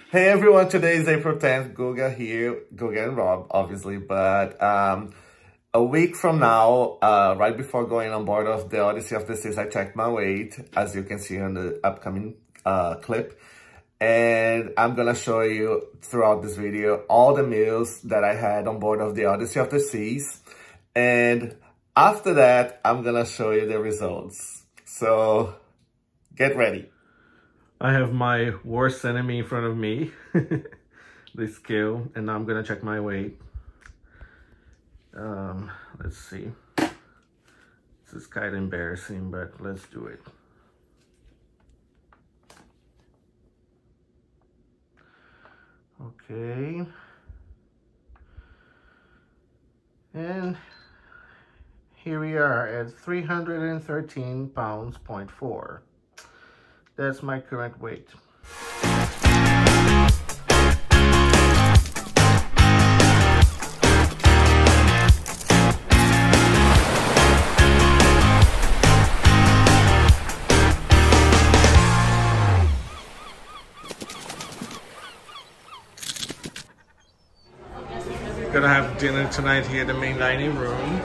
Hey everyone, today is April 10th. Guga here, Guga and Rob, obviously. But a week from now, right before going on board of the Odyssey of the Seas, I checked my weight, as you can see in the upcoming clip. And I'm gonna show you throughout this video all the meals that I had on board of the Odyssey of the Seas. And after that, I'm gonna show you the results. So get ready. I have my worst enemy in front of me, the scale, and now I'm gonna check my weight. Let's see. This is kind of embarrassing, but let's do it. Okay. And here we are at 313 pounds, 0.4. That's my current weight. Gonna have dinner tonight here in the main dining room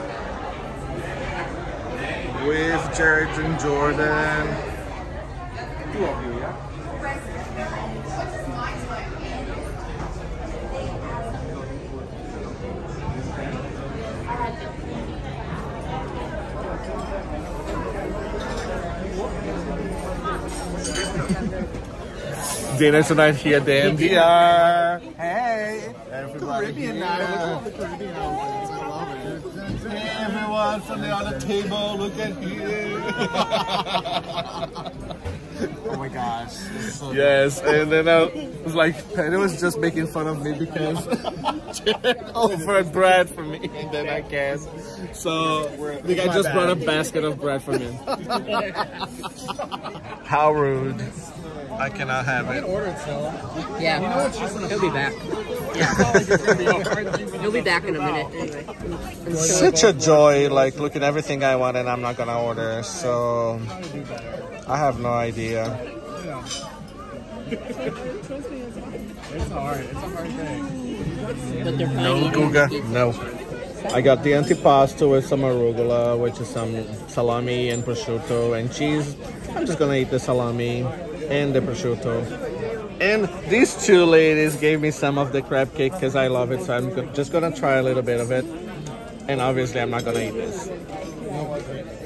with Jared and Jordan. Two of you, yeah? Dinner tonight here at the MDR. Hey, everybody. Caribbean night. Look at all the Caribbean outfits. I love it. Hey, everyone from the other table. Look at here. Oh my gosh. So yes, and then I was like, Penny was just making fun of me because Jared offered bread for me, and then I guess. So I think I just brought a basket of bread for him. How rude. I cannot have it. order it, so. Yeah, he'll be back. Yeah, he'll be back in a minute anyway. Such a joy, like looking at everything I want and I'm not gonna order, so I have no idea. It's hard. It's a hard thing. But they're No, Guga, no. I got the antipasto with some arugula, which is some salami and prosciutto and cheese. I'm just gonna eat the salami and the prosciutto. And these two ladies gave me some of the crab cake because I love it, so I'm just gonna try a little bit of it. And obviously I'm not gonna eat this.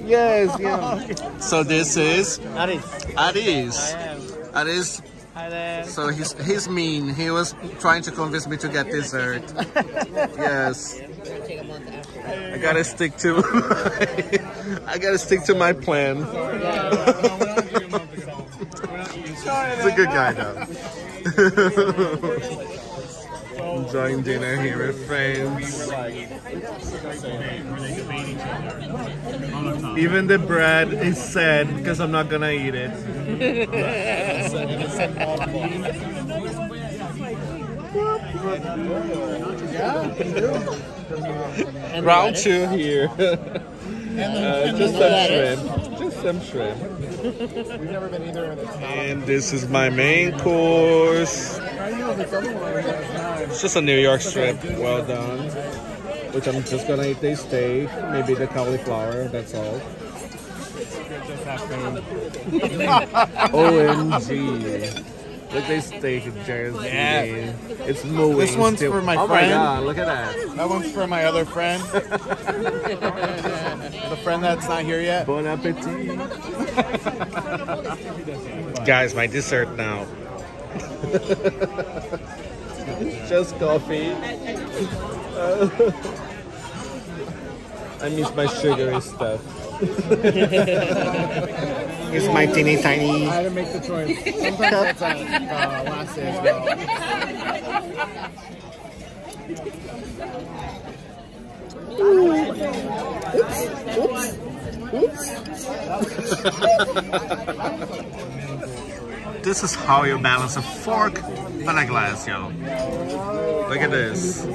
Yes, yeah. So this is Aris. Aris. Hi there. So he's mean. He was trying to convince me to get dessert. Yes. I gotta stick to my plan. He's a good guy though. Enjoying dinner here with friends. Even the bread is sad because I'm not gonna eat it. Round two here. Just some shrimp. Just some shrimp. We've never been either in the town. And this is my main course. It's just a New York strip, well done. Which I'm just gonna eat the steak, maybe the cauliflower, that's all. OMG. Look at this steak, Jersey. Yeah. It's moving. This one's still. for my friend. friend. Oh my god, look at that. That one's for my other friend. The friend that's not here yet. Bon appetit. Guys, my dessert now. Just coffee. I miss my sugary stuff. Here's my teeny tiny. I had to make the choice. Sometimes that's last day as well. Oops. This is how you balance a fork on a glass, yo. Look at this.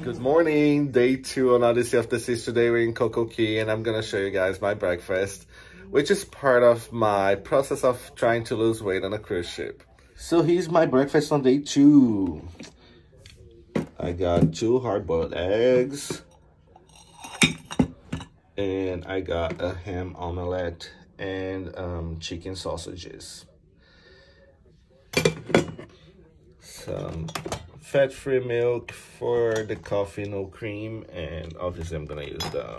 Good morning, day 2 on Odyssey of the Seas. Today we're in Coco Cay and I'm gonna show you guys my breakfast, which is part of my process of trying to lose weight on a cruise ship. So here's my breakfast on day 2. I got 2 hard-boiled eggs and I got a ham omelette and chicken sausages. Some fat-free milk for the coffee, no cream, and obviously I'm gonna use the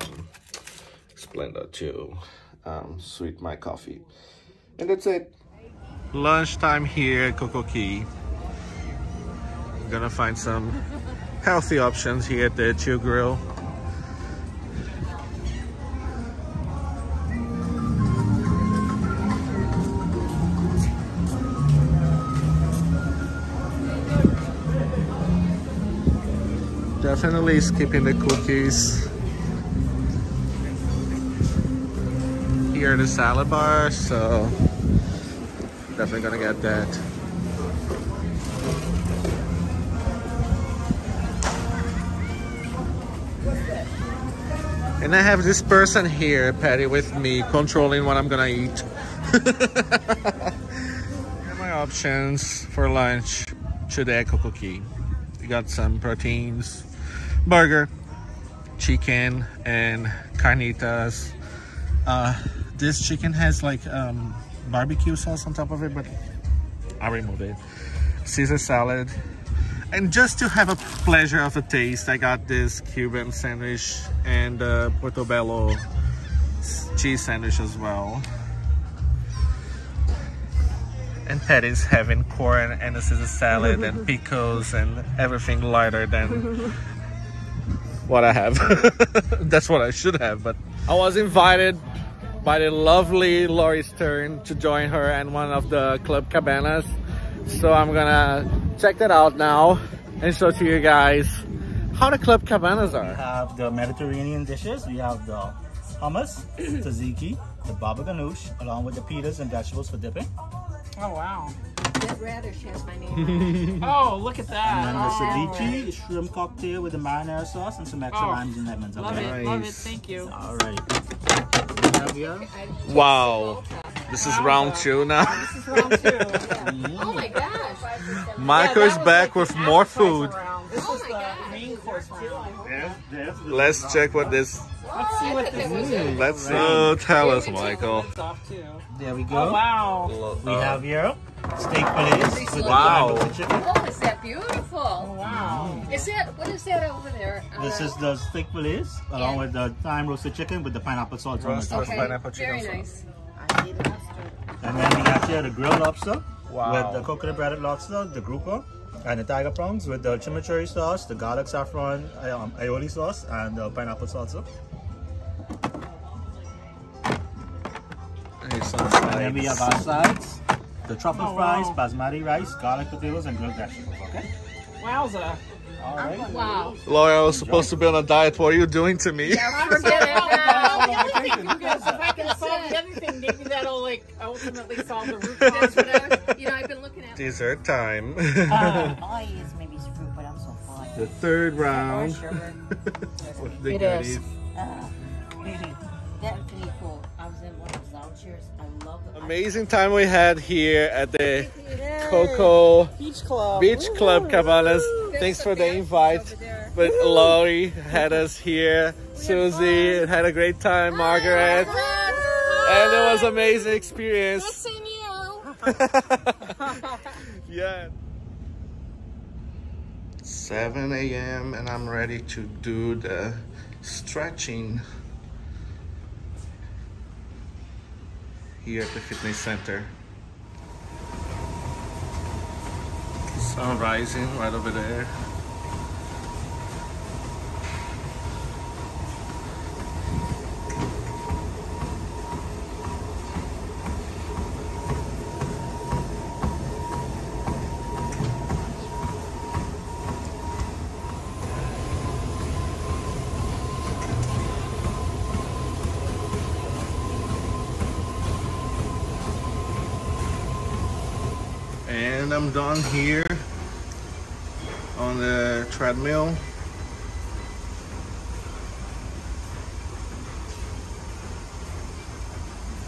Splenda to sweeten my coffee. And that's it. Lunchtime here at Coco Cay. I'm gonna find some healthy options here at the Chill Grill. Definitely skipping the cookies. Here are the salad bars, so definitely gonna get that. And I have this person here, Patty, with me, controlling what I'm gonna eat. Here are my options for lunch today at Coco Cay. We got some proteins, burger, chicken, and carnitas. This chicken has like barbecue sauce on top of it, but I'll remove it. Caesar salad. And just to have a pleasure of the taste, I got this Cuban sandwich and Portobello cheese sandwich as well. And Patty's having corn and a Caesar salad and pickles and everything lighter than what I have. That's what I should have, but I was invited by the lovely Lori Stern to join her and one of the Club Cabanas. So I'm gonna check that out now and show to you guys how the Club Cabanas are. We have the Mediterranean dishes. We have the hummus, tzatziki, the baba ganoush, along with the pitas and vegetables for dipping. Oh, wow. That radish has my name on it. Oh, look at that. And then the ceviche, shrimp cocktail with the marinara sauce and some extra limes and lemons. Love Okay? it, love it. Thank you. All right. Wow, this is round 2 now. This is round 2. Oh my gosh. Michael is back with more food. This Oh is my the gosh. main course round. Let's check what this. Let's see what this is. Let's tell us, Michael. It's off too. There we go. Oh, wow. We have here steak fillets with Wow. the chicken. Oh, is that beautiful? Wow. Is that, what is that over there? This is the steak fillets along with the thyme roasted chicken with the pineapple sauce on the top. Roasted pineapple Very chicken nice. And then we got here the grilled lobster Wow. with the coconut breaded lobster, the grouper, and the tiger prawns with the chimichurri sauce, the garlic saffron aioli sauce, and the pineapple salsa. And then we have our sides, the truffle fries, basmati rice, garlic potatoes, and grilled vegetables. Okay. Wowza. All right. Wow. Laura, I was supposed to be on a diet. What are you doing to me? Forget it now. If I can solve the other thing, maybe that'll like ultimately solve the root That's cause. what I was, I've been looking at. Dessert time. All I eat is maybe fruit, but I'm so full. The third round. Sugar. With the It goodies. is. Definitely cool. I was in one of those vouchers. I love it. Amazing time we had here at the Coco Beach Club Cabanas. Thanks for the invite. But Laurie had us here. Susie had a great time. Margaret. And it was an amazing experience. Yeah. 7 a.m. and I'm ready to do the stretching here at the fitness center. Sun rising right over there. And I'm done here on the treadmill.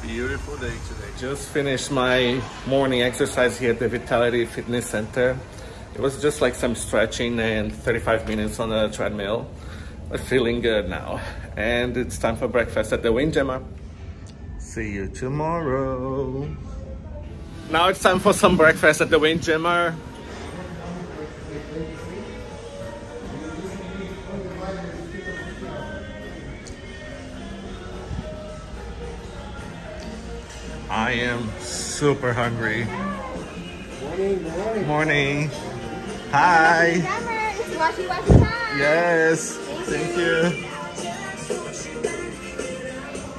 beautiful day today. Just finished my morning exercise here at the Vitality Fitness Center. It was just like some stretching and 35 minutes on the treadmill, but feeling good now. And it's time for breakfast at the WINDJAMMER. See you tomorrow. Now it's time for some breakfast at the WINDJAMMER. I am super hungry. Morning. Hi. It's washy time. Yes. Thank you.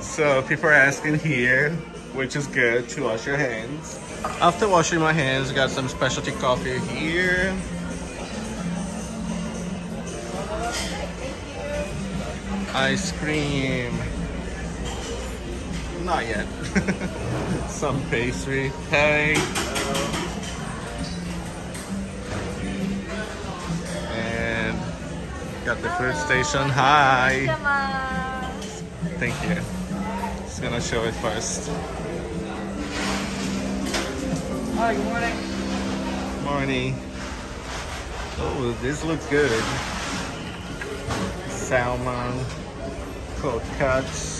So people are asking here, which is good, to wash your hands. After washing my hands, got some specialty coffee here. Ice cream. Not yet. Some pastry. Hey. And got the fruit station. Hi. Thank you. Just gonna show it first. Hi, good morning. Morning. Oh, this looks good. Salmon, cold cuts.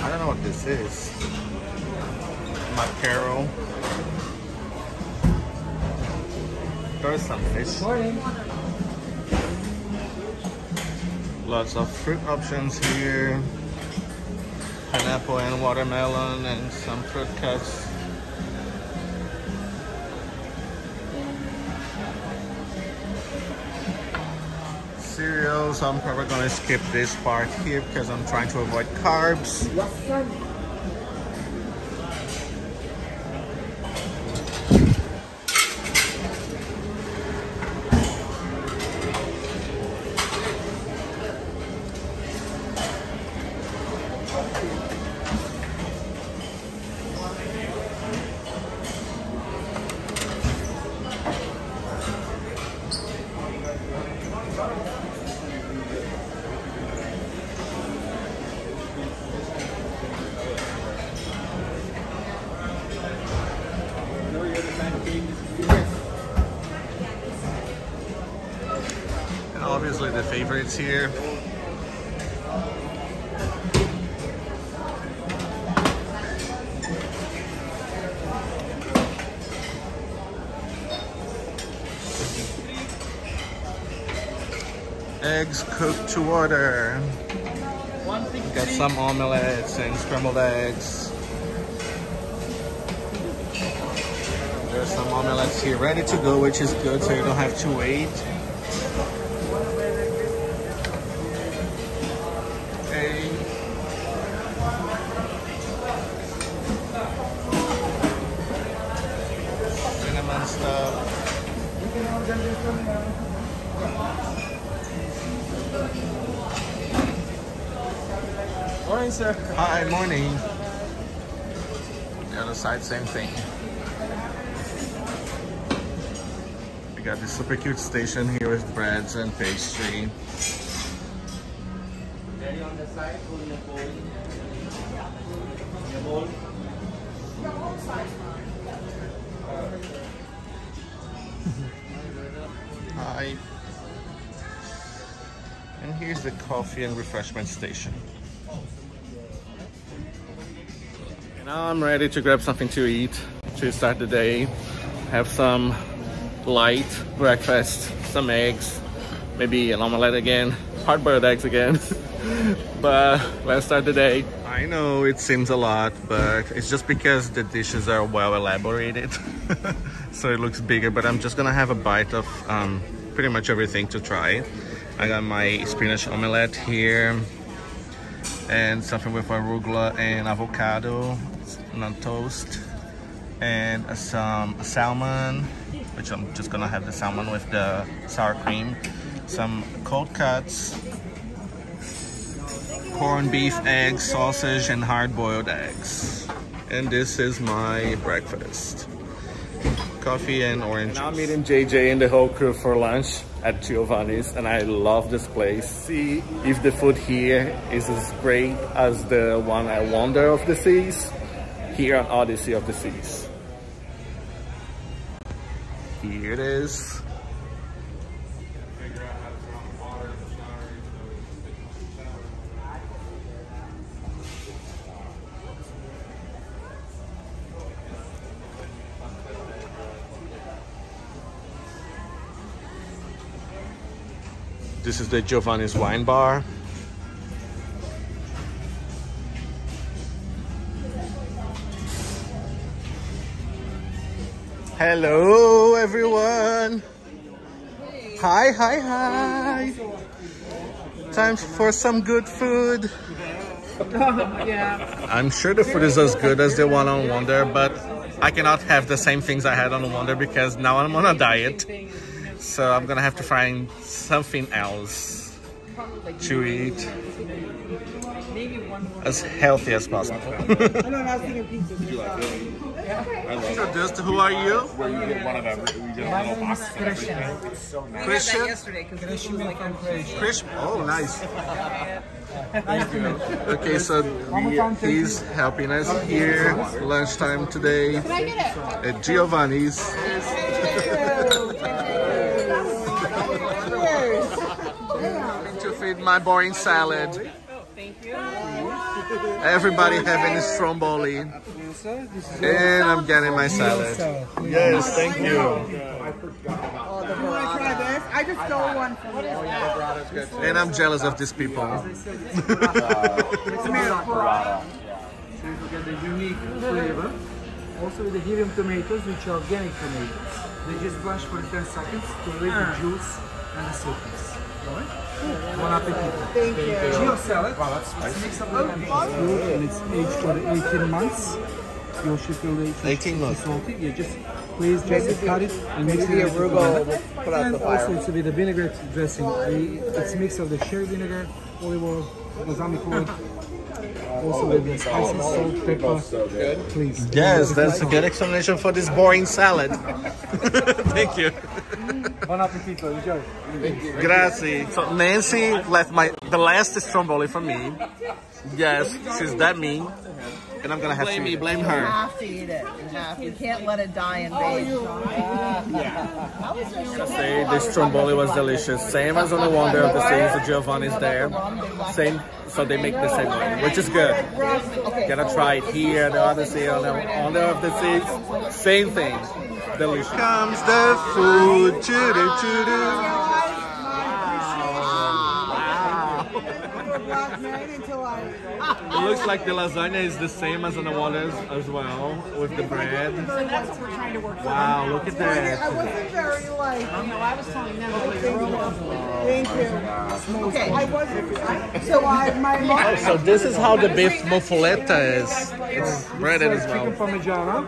I don't know what this is. Mackerel. There's some fish. Morning. Lots of fruit options here. Pineapple and watermelon and some fruit cuts. Cereals, I'm probably gonna skip this part here because I'm trying to avoid carbs. And obviously the favorites here. Eggs cooked to order. Got some omelets and scrambled eggs. There's some omelets here ready to go, which is good, so you don't have to wait. Hey. Cinnamon stuff. Morning, sir. Hi, morning. The other side, same thing. We got this super cute station here with breads and pastry. On the side, your bowl. Hi. And here's the coffee and refreshment station. And now I'm ready to grab something to eat to start the day. Have some light breakfast, some eggs, maybe an omelette again, hard-boiled eggs again. But let's start the day. I know it seems a lot, but it's just because the dishes are well elaborated. So it looks bigger, but I'm just gonna have a bite of pretty much everything to try. I got my spinach omelette here and something with arugula and avocado on toast, and some salmon, which I'm just gonna have the salmon with the sour cream, some cold cuts, corned beef, eggs, sausage, and hard-boiled eggs. And this is my breakfast. Coffee and orange juice. Now I'm meeting JJ and the whole crew for lunch. at Giovanni's, and I love this place. See if the food here is as great as the one at Wonder of the Seas, here on Odyssey of the Seas. Here it is. This is the Giovanni's wine bar. Hello everyone. Hi, hi, hi. Time for some good food. Yeah. I'm sure the food is as good as the one on Wonder, but I cannot have the same things I had on Wonder because now I'm on a diet. So I'm gonna have to find something else to eat as healthy as possible. Introduced, who are you? Where you get one of every, we get a little box. Christian? Christian? Oh, nice. Okay, so he's helping us here, lunchtime today at Giovanni's. To feed my boring salad. Thank you. Everybody having a stromboli. And I'm getting my salad. Yes, thank you. I just stole one from you. And I'm jealous of these people. So you get the unique flavor. Also with the helium tomatoes, which are organic tomatoes. They just blanch for 10 seconds to release the juice and the sweetness. Bon appetit. Thank you. Geo salad. Wow, that's spicy. Mix up and it's aged for 18 months. Your ship will age 18 months. Salty. You just please just cut it and mix it together. And also it's with the vinaigrette dressing. It's a mix of the sherry vinegar, olive oil, balsamic oil. Also with the spicy salt, pepper. Please. Yes, that's a good explanation for this boring salad. Thank you. Bon appetit, enjoy. Grazie. So Nancy left the last stromboli for me. Yes, she's that mean. And I'm gonna have to blame You her. have to eat it. You can't let it die in vain. Say the stromboli was delicious. Same as on the Wonder of the Seas, the Giovanni's there. Same, so they make the same way, which is good. Gotta try it here, the Odyssey, on the Wonder of the Seas. Same thing. Delicious. Comes the food. Choo-doo, choo-doo. It looks like the lasagna is the same as on the Wonders as well, with the bread. So that's what we're trying to work for. Wow, look at that. I wasn't very like. No, I was telling them like Thank you. Okay. I wasn't. So my mom. So this is how the beef muffuletta is. It's breaded as Chicken well. parmigiana.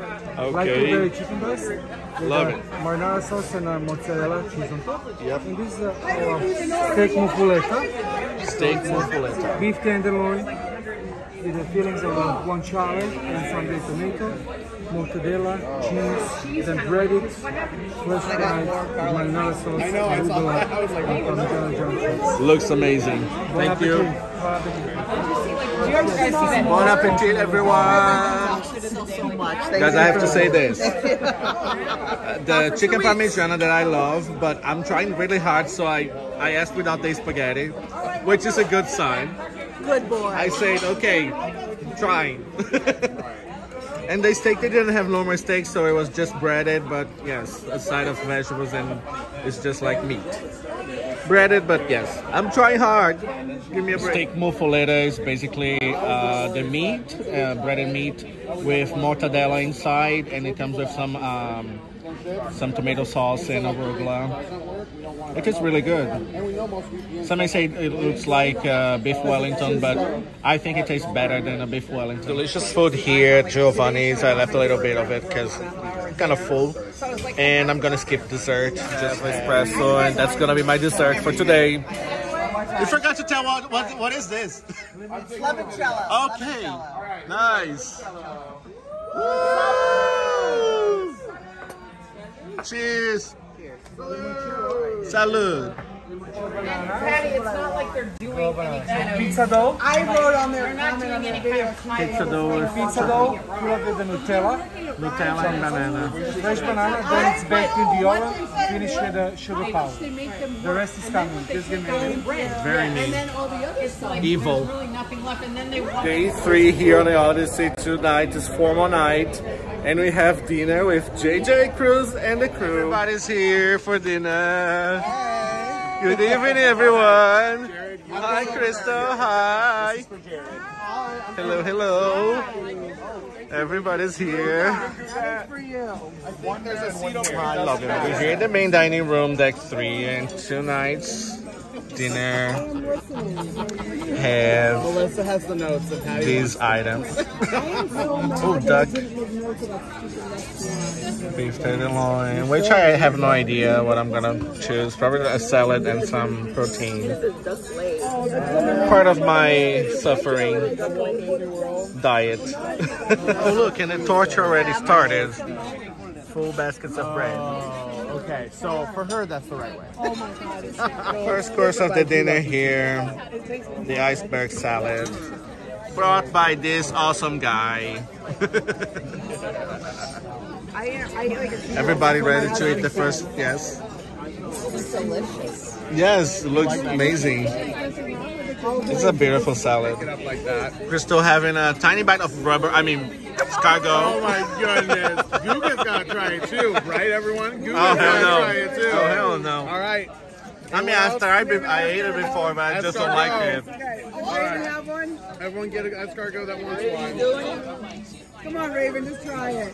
Like blueberry chicken breast. Love it. Marinara sauce and mozzarella cheese on top. Yep. And this is steak muffuletta. Steak muffuletta. Beef tenderloin with the fillings of guanciale and sunday tomato, mortadella, cheese, then breaded, flesh fried, marinara sauce, arugula, and parmigiano jam. Looks amazing. Thank you. Bon appetit, everyone. So much. Guys, I have to say this. The chicken parmigiana that I love, but I'm trying really hard, so I asked without the spaghetti, which is a good sign. Good boy. I said, okay, trying. And the steak, they didn't have normal steak, so it was just breaded, but yes, a side of vegetables, and it's just like meat. Breaded, but yes, I'm trying hard. Give me a break. Steak muffuletta is basically the meat, breaded meat with mortadella inside, and it comes with some tomato sauce and arugula. It is really good. Some may say it looks like beef Wellington, but I think it tastes better than a beef Wellington. Delicious food here at Giovanni's. I left a little bit of it because I'm kind of full. And I'm going to skip dessert, just espresso, and that's going to be my dessert for today. You forgot to tell what is this? Limoncello. Okay, nice. Woo! Cheers. Salud. Patty, it's not like they're doing any kind of... Pizza dough. I wrote on their They're not comment on doing the any kind video. of kind Pizza dough. Pizza dough. Filled with the Nutella. Nutella and banana. Fresh banana. Then it's baked in the oven. Finished with the sugar powder. The rest is coming. Just give me a minute. Very neat. And then all the other stuff. Evil. There's really nothing left. And then they want... Day 3 here on the Odyssey. Tonight is formal night. And we have dinner with JJ Cruz and the crew. Everybody's here for dinner. Good evening, everyone. Hi, Crystal. Hi. Hello, hello. Everybody's here. For you. I love it. We're here in the main dining room, deck 3, and tonight's dinner have Melissa has the notes of how these items. Oh, duck. Beef tenderloin, which I have no idea what I'm gonna choose. Probably a salad and some protein. Part of my suffering diet. Oh look, and the torch already started. Full baskets of bread. Okay, so for her, that's the right way. First course of the dinner here, the iceberg salad, brought by this awesome guy. Everybody ready to eat the first? Yes. It's delicious. Yes, it looks amazing. It's a beautiful salad. Like that. Crystal having a tiny bite of rubber, escargot. Oh my goodness. Guga's gotta try it too, right everyone? Guga's Oh, hell gotta no. try it too. Oh, hell no. All right. I mean, after I ate it before, but I just don't like it. Have one? Everyone get an escargot that wants one. Come on, Raven, just try it.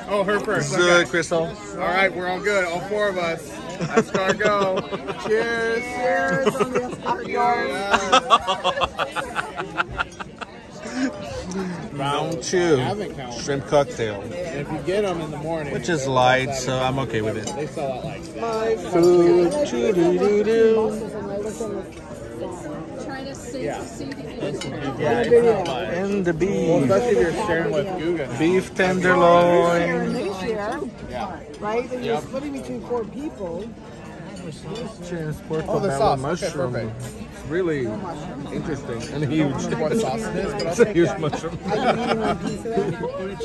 Oh, her first. Good, Okay. Crystal. All right, we're all good. All 4 of us. Escargot. Cheers. Cheers on the escargot. Round 2, shrimp cocktail, If you get them in the morning, which is light, so I'm okay with it. they sell it like that. My food, choo-doo-doo-doo. Yeah. And the beef. Especially if you're sharing with Guga. Beef tenderloin. Yeah. Right? And you're splitting between 4 people. Transport Oh, the sauce. Okay, mushroom. perfect. It's really interesting and huge. What sauce it is, but I'll It's a take huge that. mushroom.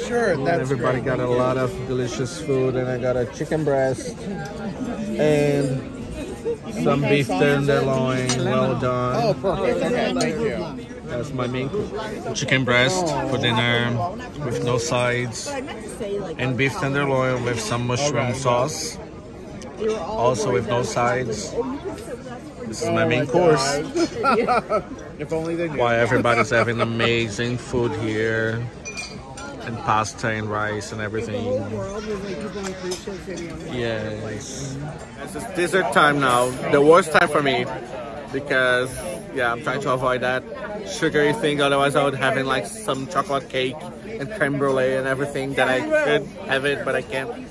Sure, And that's everybody great. got a lot of delicious food, and I got a chicken breast and some beef tenderloin. Well done. Oh, perfect. Okay, thank you. That's my main cook. Chicken breast for dinner with no sides, and beef tenderloin with some mushroom sauce. Also with no sides. This is my main course. If only they knew. Why everybody's having amazing food here, and pasta and rice and everything. Yes. It's dessert time now. The worst time for me, because yeah, I'm trying to avoid that sugary thing. Otherwise, I would have in like some chocolate cake and creme brulee and everything that I could have it, but I can't.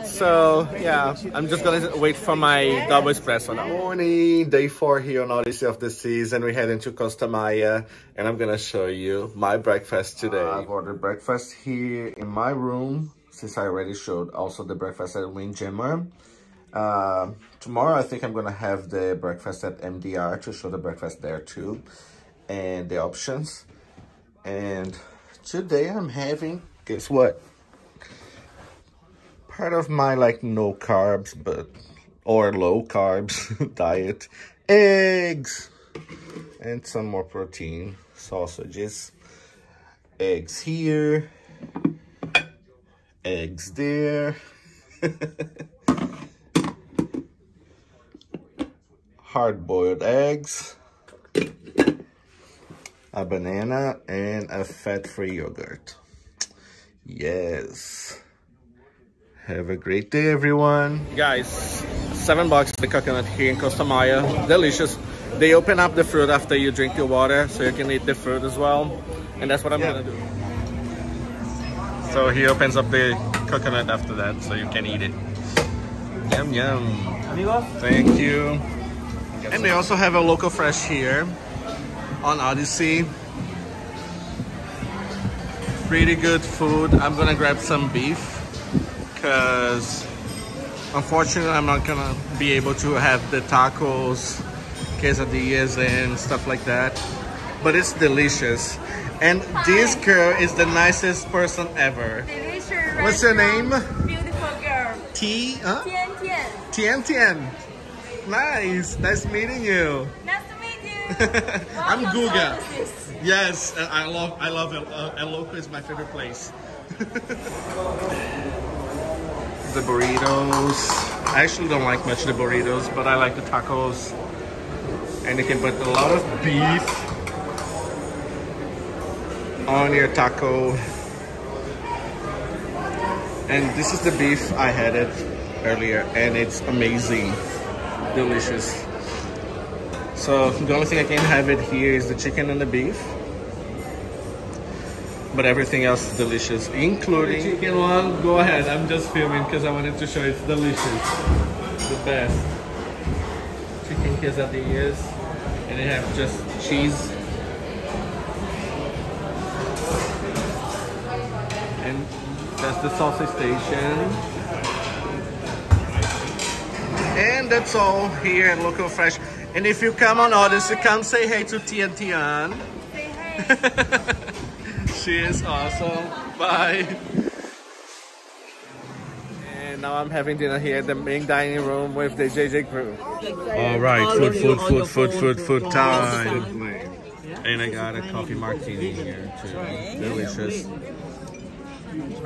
So yeah, I'm just gonna wait for my double espresso now. Morning, day 4 here on Odyssey of the Seas, and we're heading to Costa Maya, and I'm gonna show you my breakfast today. I've ordered breakfast here in my room, since I already showed also the breakfast at WINDJAMMER. Tomorrow I think I'm gonna have the breakfast at MDR to show the breakfast there too, and the options. And today I'm having, guess what? Part of my like no carbs or low carbs diet, eggs and some more protein, sausages, eggs here, eggs there, hard-boiled eggs, a banana, and a fat-free yogurt. Yes. Have a great day, everyone. Guys, $7 the coconut here in Costa Maya. Delicious. They open up the fruit after you drink the water, so you can eat the fruit as well. And that's what I'm gonna do. So he opens up the coconut after that, so you can eat it. Yum, yum. Thank you. And they also have a local fresh here on Odyssey. Pretty good food. I'm gonna grab some beef, because Unfortunately, I'm not gonna be able to have the tacos, quesadillas, and stuff like that. But it's delicious. And this girl is the nicest person ever. What's your name? Beautiful girl. Huh? Tian Tian. Tian Tian. Nice. Nice meeting you. Nice to meet you. I'm Welcome Guga. to ODYSSEY. Yes, I love El Loco is my favorite place. The burritos. I actually don't like much of the burritos, but I like the tacos. And you can put a lot of beef on your taco. And this is the beef, I had it earlier, and it's amazing, delicious. So the only thing I can have it here is the chicken and the beef. But everything else is delicious, including the chicken one. Go ahead, I'm just filming because I wanted to show it's delicious. The best. Chicken quesadillas. And they have just cheese. And that's the sausage station. And that's all here at Local Fresh. And if you come on Odyssey, come say hey to Tian Tian. Say hey. She is awesome. Bye. And now I'm having dinner here at the main dining room with the JJ crew. All right, food time. And I got a coffee martini here too. Delicious.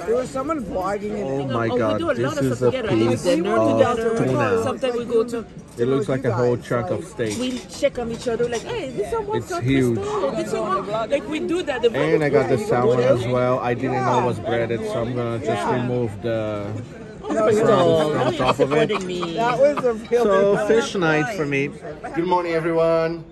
There was someone vlogging it. Oh my god, this is a piece of tuna. Sometimes we go to, It looks like a whole chunk of steak. we check on each other like, hey, this someone It's huge. This someone, like we do that. The And I got the salmon as well. I didn't know it was breaded, so I'm gonna just remove the from top of it. That was a real So fish night for me. Good morning, everyone.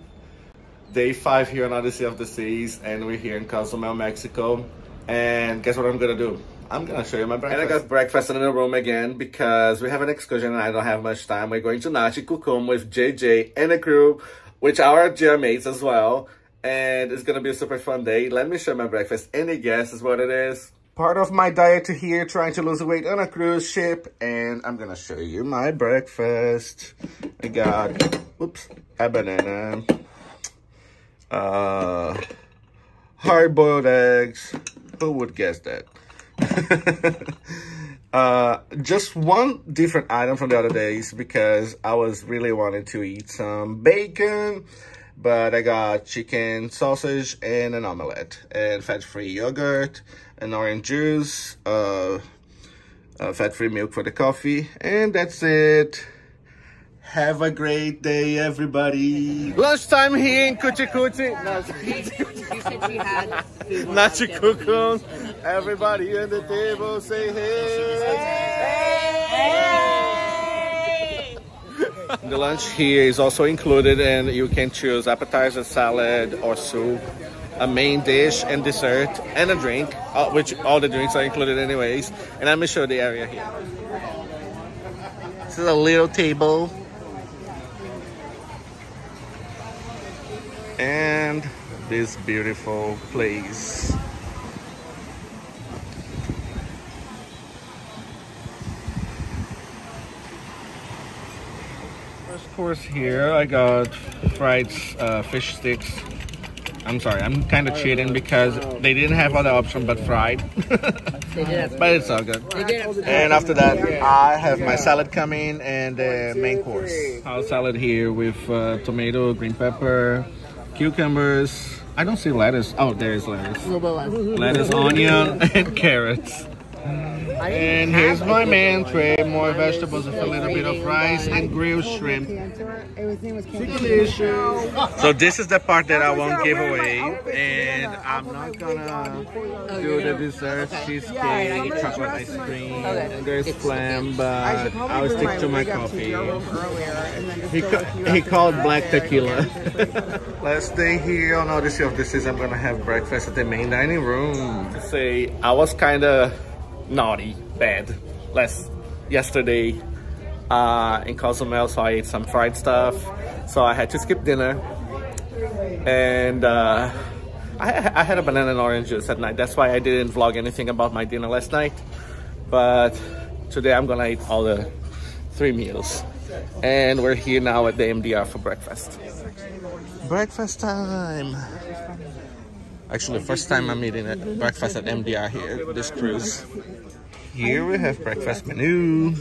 Day 5 here on Odyssey of the Seas, and we're here in COZUMEL, Mexico. And guess what I'm gonna do? I'm gonna show you my breakfast. And I got breakfast in the room again because we have an excursion and I don't have much time. We're going to Nachi with JJ and the crew, which are our gym mates as well. And it's gonna be a super fun day. Let me show you my breakfast. Any guesses what it is? Part of my diet here, trying to lose weight on a cruise ship. And I'm gonna show you my breakfast. I got, oops, a banana. Hard-boiled eggs. Who would guess that? Just one different item from the other days because I was really wanting to eat some bacon, but I got chicken, sausage, and an omelette, and fat-free yogurt, an orange juice, fat-free milk for the coffee, and that's it. Have a great day, everybody. Lunchtime here in Cuchi Cuchi. Nachi Cucum. Everybody at the table say hey. The lunch here is also included, and you can choose appetizer, salad, or soup, a main dish and dessert, and a drink, which all the drinks are included anyways. And let me show the area here. This is a little table. And this beautiful place. First course here, I got fried fish sticks. I'm sorry, I'm kind of cheating because they didn't have other option but fried. But it's all good. And after that, I have my salad coming and the main course. House salad here with tomato, green pepper, cucumbers. I don't see lettuce. Oh, there's lettuce. Lettuce, onion, and carrots. And here's my main tray. More vegetables with a little bit of rice and grilled shrimp. Delicious. So this is the part that I won't give away. And I'm not gonna do the dessert, cheesecake, chocolate ice cream. And there's flam, but I'll stick to my coffee. He called black tequila. Last day here on Odyssey of the Seas, I'm gonna have breakfast at the main dining room. Say, I was kind of naughty, bad, yesterday in COZUMEL, so I ate some fried stuff, so I had to skip dinner. And I had a banana and orange juice at night. That's why I didn't vlog anything about my dinner last night. But today I'm gonna eat all the 3 meals. And we're here now at the MDR for breakfast. Breakfast time! Actually, first time I'm eating breakfast at MDR here, this cruise. Here we have breakfast menu.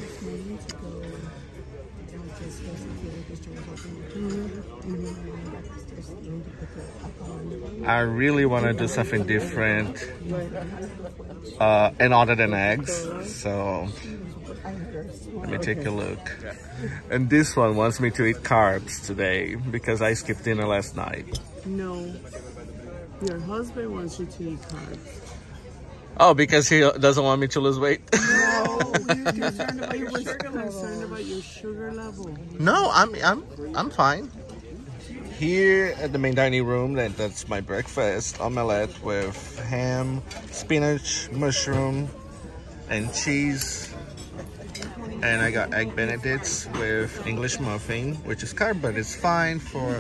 I really want to do something different and other than eggs, so let me take a look. And this one wants me to eat carbs today because I skipped dinner last night. No, your husband wants you to eat carbs. Oh, because he doesn't want me to lose weight? No, you're concerned about your sugar level. No, I'm fine. Here at the main dining room, that's my breakfast. Omelette with ham, spinach, mushroom, and cheese. And I got egg benedicts with English muffin, which is carb, but it's fine for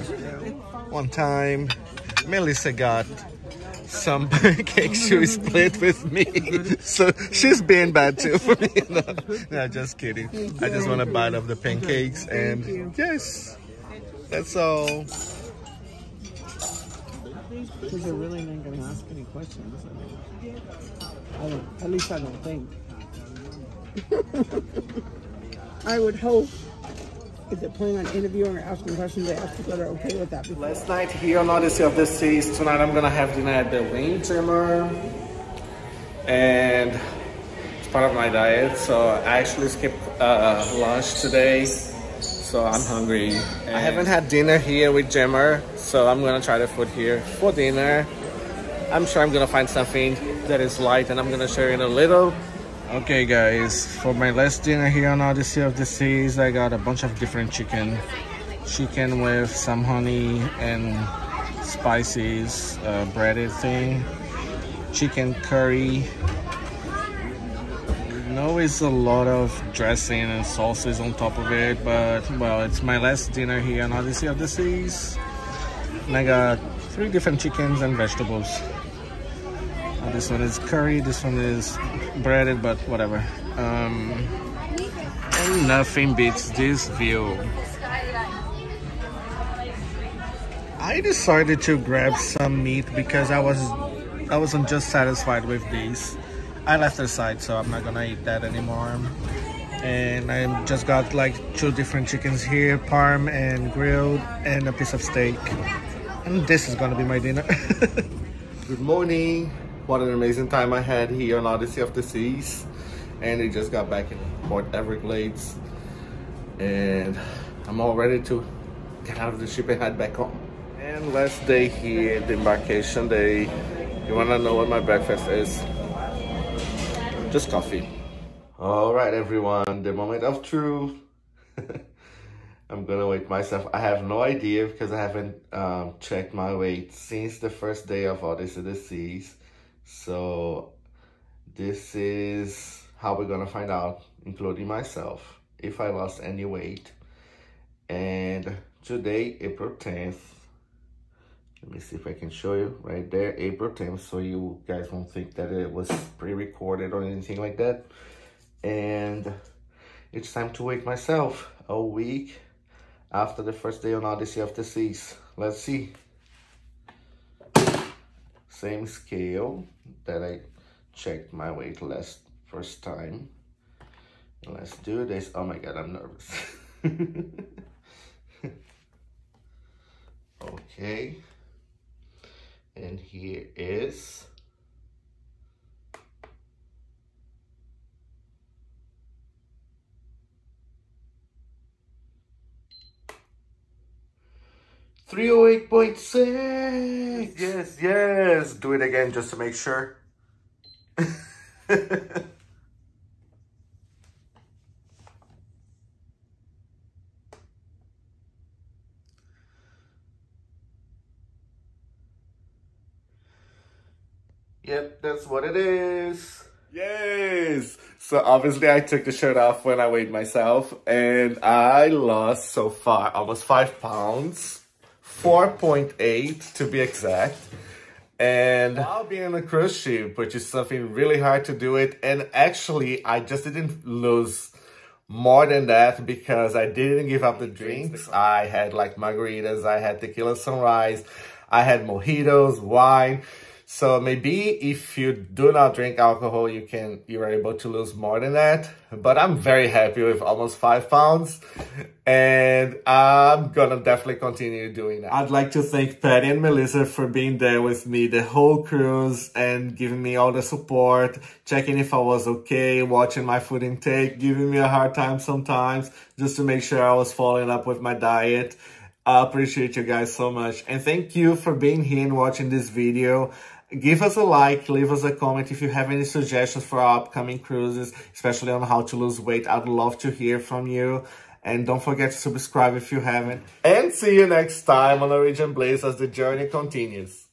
one time. Melissa got some pancakes she split with me. So she's being bad too for me. No, just kidding. I just want a bite of the pancakes and yes. That's all. Because they're really not going to ask any questions. At least I don't think. I would hope if they're planning on interviewing or asking questions, they ask people that are okay with that. Last night here on Odyssey of the Seas. Tonight I'm going to have dinner at the WINDJAMMER. And it's part of my diet. So I actually skipped lunch today. So I'm hungry. I haven't had dinner here with Jammer, so I'm gonna try the food here for dinner. I'm sure I'm gonna find something that is light and I'm gonna share in a little. Okay guys, for my last dinner here on Odyssey of the Seas, I got a bunch of different chicken. Chicken with some honey and spices, breaded thing. Chicken curry. I know it's a lot of dressing and sauces on top of it, but well, it's my last dinner here on Odyssey of the Seas. And I got 3 different chickens and vegetables. This one is curry, this one is breaded, but whatever. And nothing beats this view. I decided to grab some meat because I wasn't just satisfied with these. I left it aside, so I'm not gonna eat that anymore. And I just got like 2 different chickens here, parm and grilled, and a piece of steak. And this is gonna be my dinner. Good morning. What an amazing time I had here on Odyssey of the Seas. And we just got back in Port Everglades. And I'm all ready to get out of the ship and head back home. And last day here, the embarkation day. You wanna know what my breakfast is? Just coffee. All right, everyone, the moment of truth. I'm gonna weight myself. I have no idea because I haven't checked my weight since the first day of Odyssey of the Seas. So this is how we're gonna find out, including myself, if I lost any weight. And today, April 10th. Let me see if I can show you right there, April 10th, so you guys won't think that it was pre-recorded or anything like that. And it's time to weigh myself a week after the first day on Odyssey of the Seas. Let's see. Same scale that I checked my weight first time. Let's do this. Oh my God, I'm nervous. Okay. And here is 308.6. Yes, yes. Do it again just to make sure. Yep, that's what it is. Yes. So obviously I took the shirt off when I weighed myself and I lost so far almost 5 pounds, 4.8 to be exact. And while being on a cruise ship, which is something really hard to do it. And actually I just didn't lose more than that because I didn't give up the drinks. I had like margaritas, I had tequila sunrise, I had mojitos, wine. So maybe if you do not drink alcohol, you are able to lose more than that. But I'm very happy with almost 5 pounds. And I'm gonna definitely continue doing that. I'd like to thank Patty and Melissa for being there with me the whole cruise and giving me all the support, checking if I was okay, watching my food intake, giving me a hard time sometimes just to make sure I was following up with my diet. I appreciate you guys so much. And thank you for being here and watching this video. Give us a like, leave us a comment if you have any suggestions for our upcoming cruises, especially on how to lose weight. I'd love to hear from you. And don't forget to subscribe if you haven't. And see you next time on Norwegian Bliss as the journey continues.